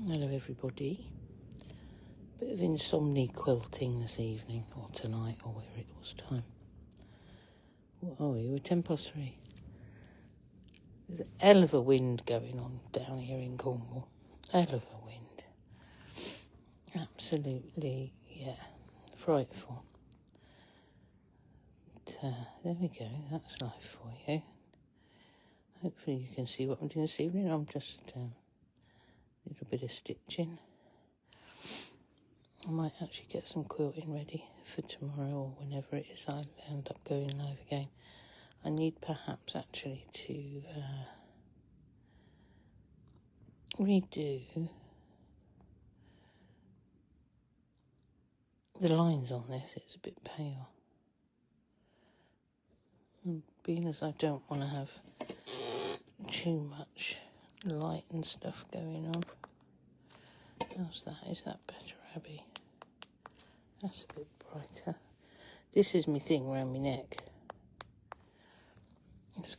Hello everybody. Bit of insomni quilting this evening, or tonight, or where it was time. What are we? We're 3:10. There's a hell of a wind going on down here in Cornwall. Hell of a wind. Absolutely, yeah, frightful. But, there we go, that's life for you. Hopefully you can see what I'm doing this evening. I'm just a little bit of stitching. I might actually get some quilting ready for tomorrow or whenever it is I end up going live again. I need perhaps actually to redo the lines on this. It's a bit pale. And being as I don't want to have too much light and stuff going on. How's that? Is that better, Abby? That's a bit brighter. This is my thing around my neck. It's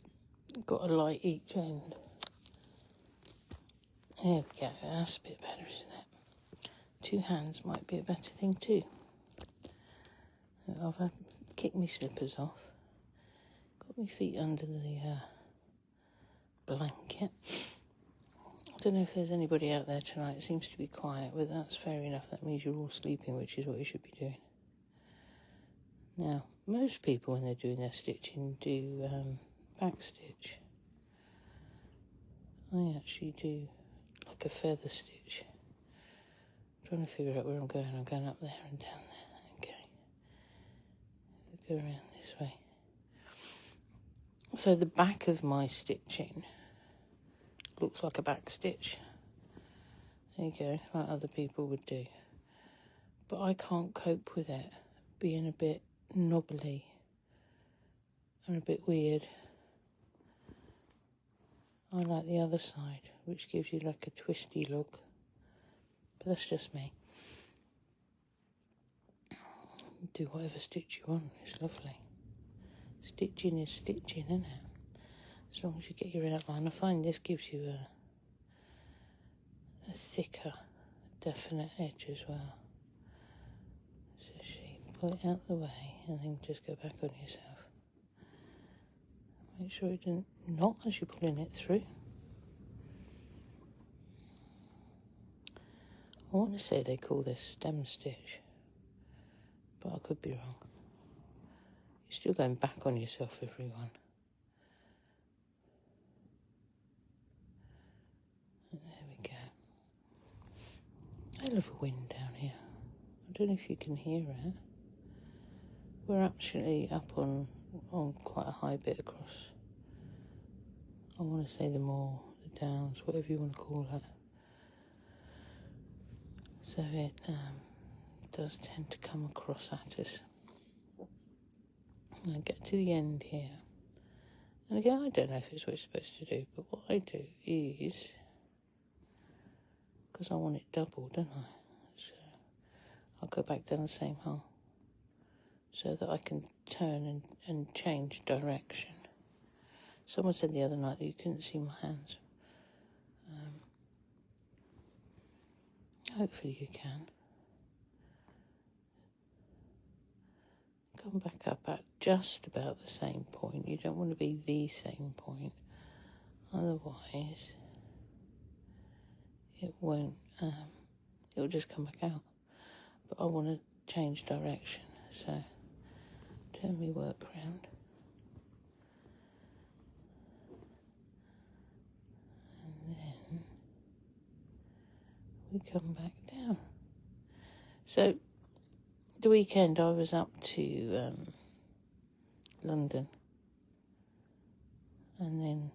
got a light each end. There we go. That's a bit better, isn't it? Two hands might be a better thing too. I've kicked my slippers off. Got my feet under the blanket. I don't know if there's anybody out there tonight. It seems to be quiet, but that's fair enough. That means you're all sleeping, which is what you should be doing. Now, most people, when they're doing their stitching, do back stitch. I actually do like a feather stitch. I'm trying to figure out where I'm going. I'm going up there and down there. Okay. We'll go around this way. So the back of my stitching looks like a back stitch. There you go, like other people would do. But I can't cope with it being a bit knobbly and a bit weird. I like the other side, which gives you like a twisty look. But that's just me. Do whatever stitch you want, it's lovely. Stitching is stitching, isn't it? As long as you get your outline. I find this gives you a thicker, definite edge as well. So she pull it out the way and then just go back on yourself. Make sure it doesn't knot as you're pulling it through. I want to say they call this stem stitch, but I could be wrong. You're still going back on yourself, everyone. And there we go. Hell of a wind down here. I don't know if you can hear it. We're actually up on quite a high bit across. I want to say the moor, the downs, whatever you want to call it. So it does tend to come across at us. I get to the end here. And again, I don't know if it's what you're supposed to do, but what I do is, because I want it double, don't I? So I'll go back down the same hole so that I can turn and change direction. Someone said the other night that you couldn't see my hands. Hopefully you can. Come back up at just about the same point. You don't want to be the same point. Otherwise, it won't, it'll just come back out. But I want to change direction. So, turn my work round. And then we come back down. So, the weekend I was up to London and then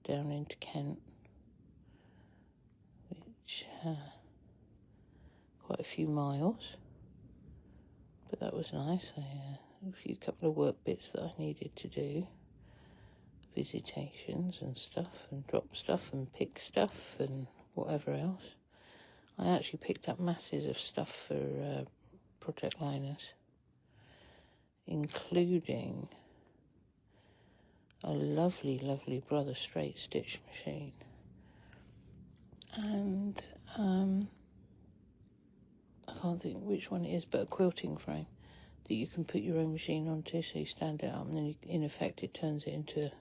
down into Kent, which quite a few miles, but that was nice. A couple of work bits that I needed to do, visitations and stuff, and drop stuff and pick stuff and whatever else. I actually picked up masses of stuff for project liners, including a lovely, lovely Brother Straight stitch machine. and I can't think which one it is, but a quilting frame that you can put your own machine onto, so you stand it up and then in effect it turns it into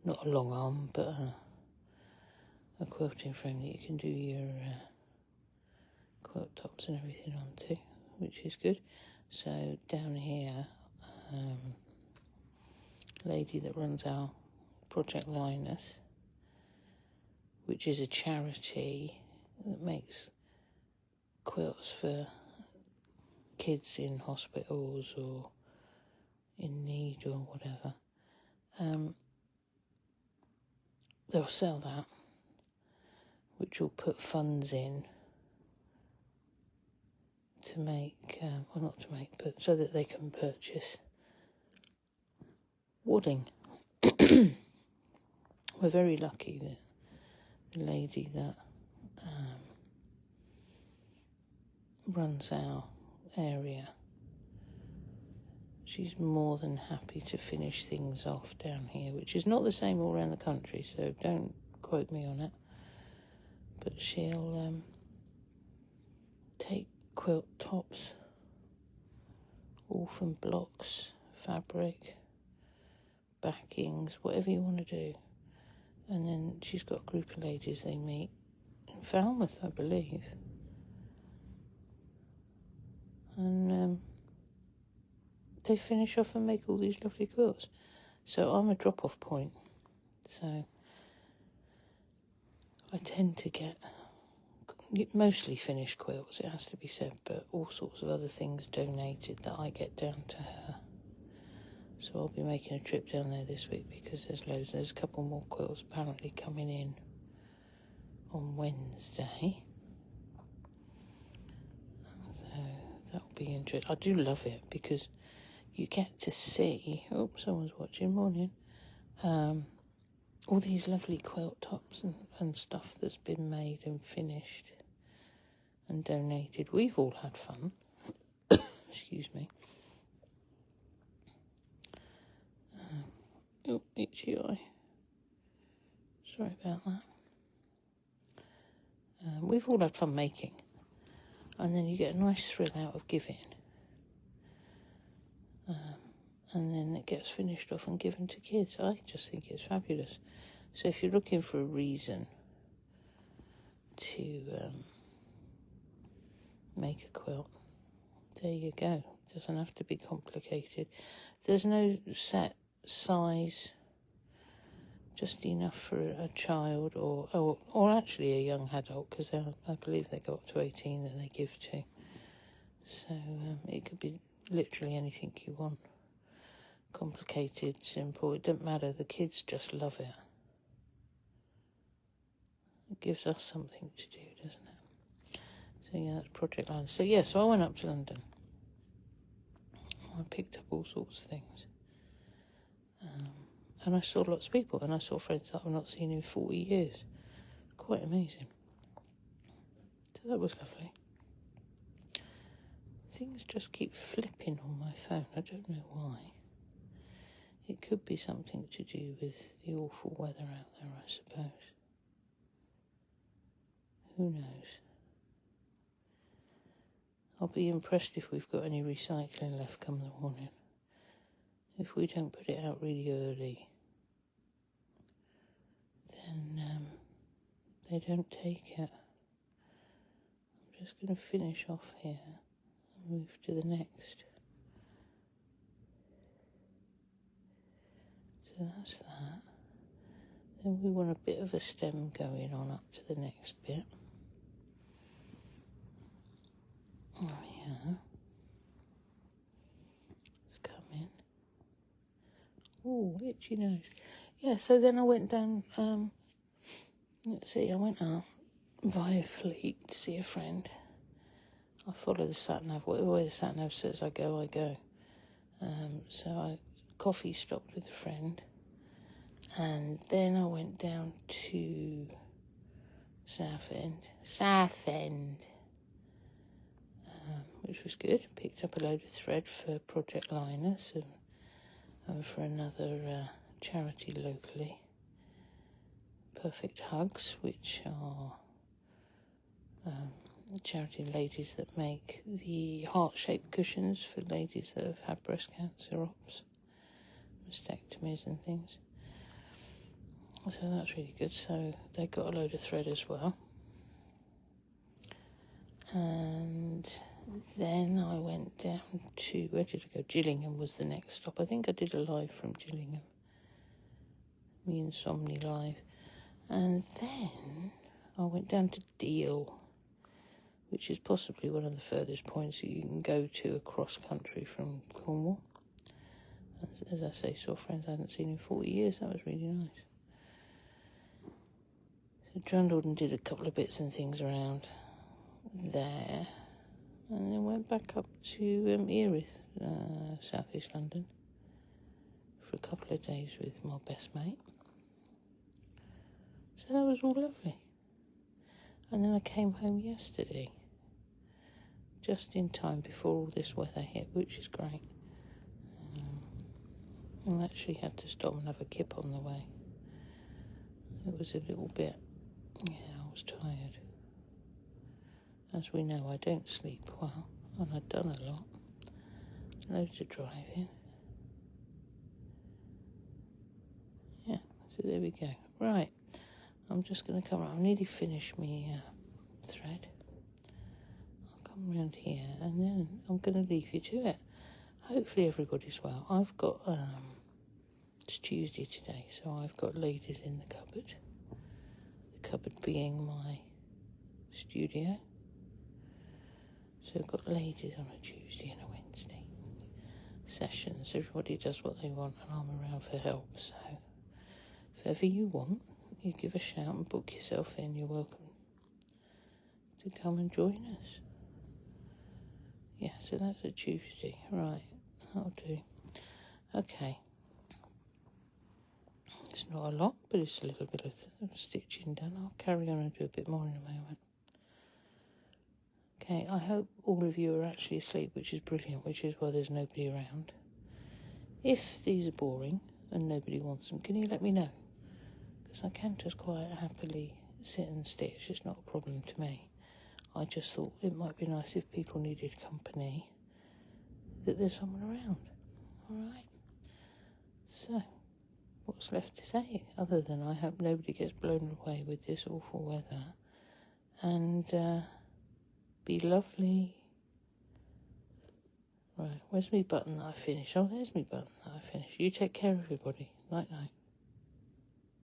not a long arm but a quilting frame that you can do your quilt tops and everything onto, which is good. So down here, lady that runs our Project Linus, which is a charity that makes quilts for kids in hospitals or in need or whatever. They'll sell that, which will put funds in to make, well, not to make, but so that they can purchase wadding. We're very lucky that the lady that runs our area, she's more than happy to finish things off down here, which is not the same all around the country, so don't quote me on it. But she'll take quilt tops, orphan blocks, fabric, backings, whatever you want to do. And then she's got a group of ladies they meet in Falmouth, I believe. And they finish off and make all these lovely quilts. So I'm a drop-off point. So I tend to get mostly finished quilts, it has to be said, but all sorts of other things donated that I get down to her. So I'll be making a trip down there this week because there's loads. There's a couple more quilts apparently coming in on Wednesday. So that'll be interesting. I do love it because you get to see, oh, someone's watching, morning, all these lovely quilt tops and stuff that's been made and finished and donated. We've all had fun. Excuse me. Oh, itchy eye. Sorry about that. We've all had fun making. And then you get a nice thrill out of giving. And then it gets finished off and given to kids. I just think it's fabulous. So if you're looking for a reason to make a quilt, there you go. It doesn't have to be complicated. There's no set size, just enough for a child or actually a young adult, because I believe they go up to 18 that they give to. So it could be literally anything you want. Complicated, simple, it doesn't matter. The kids just love it. It gives us something to do, doesn't it? So yeah, that's Project Line. So yeah, so I went up to London. I picked up all sorts of things. And I saw lots of people, and I saw friends that I've not seen in 40 years. Quite amazing. So that was lovely. Things just keep flipping on my phone. I don't know why. It could be something to do with the awful weather out there, I suppose. Who knows? I'll be impressed if we've got any recycling left come the morning. If we don't put it out really early, then they don't take it. I'm just going to finish off here and move to the next. So that's that. Then we want a bit of a stem going on up to the next bit. Oh yeah. It's coming. Oh, itchy nose. Yeah, so then I went down, let's see, I went up via Fleet to see a friend. I follow the sat-nav. Whatever way the sat-nav says I go, I go. So I coffee stopped with a friend. And then I went down to Southend, which was good. Picked up a load of thread for Project Linus and for another charity locally. Perfect Hugs, which are charity ladies that make the heart-shaped cushions for ladies that have had breast cancer ops, mastectomies and things. So that's really good. So they got a load of thread as well. And then I went down to, where did I go? Gillingham was the next stop. I think I did a live from Gillingham. Me Insomni live. And then I went down to Deal, which is possibly one of the furthest points that you can go to across country from Cornwall. As I say, saw friends I hadn't seen in 40 years. That was really nice. So trundled and did a couple of bits and things around there. And then went back up to Erith, South East London, for a couple of days with my best mate. So that was all lovely. And then I came home yesterday, just in time before all this weather hit, which is great. I actually had to stop and have a kip on the way. It was a little bit, I was tired. As we know, I don't sleep well, and I've done a lot. Loads of driving. Yeah, so there we go. Right, I'm just going to come around. I've nearly finished my thread. I'll come around here, and then I'm going to leave you to it. Hopefully everybody's well. I've got, it's Tuesday today, so I've got ladies in the cupboard. The cupboard being my studio. So I've got ladies on a Tuesday and a Wednesday. Sessions, everybody does what they want, and I'm around for help. So if ever you want, you give a shout and book yourself in. You're welcome to come and join us. Yeah, so that's a Tuesday. Right, that'll do. Okay. It's not a lot, but it's a little bit of stitching done. I'll carry on and do a bit more in a moment. Okay, I hope all of you are actually asleep, which is brilliant, which is why there's nobody around. If these are boring and nobody wants them, can you let me know? Because I can just quite happily sit and stitch. It's not a problem to me. I just thought it might be nice if people needed company, that there's someone around. All right? So, what's left to say other than I hope nobody gets blown away with this awful weather, and be lovely. Right, where's my button that I finish? Oh, there's my button that I finish. You take care, everybody. Night night.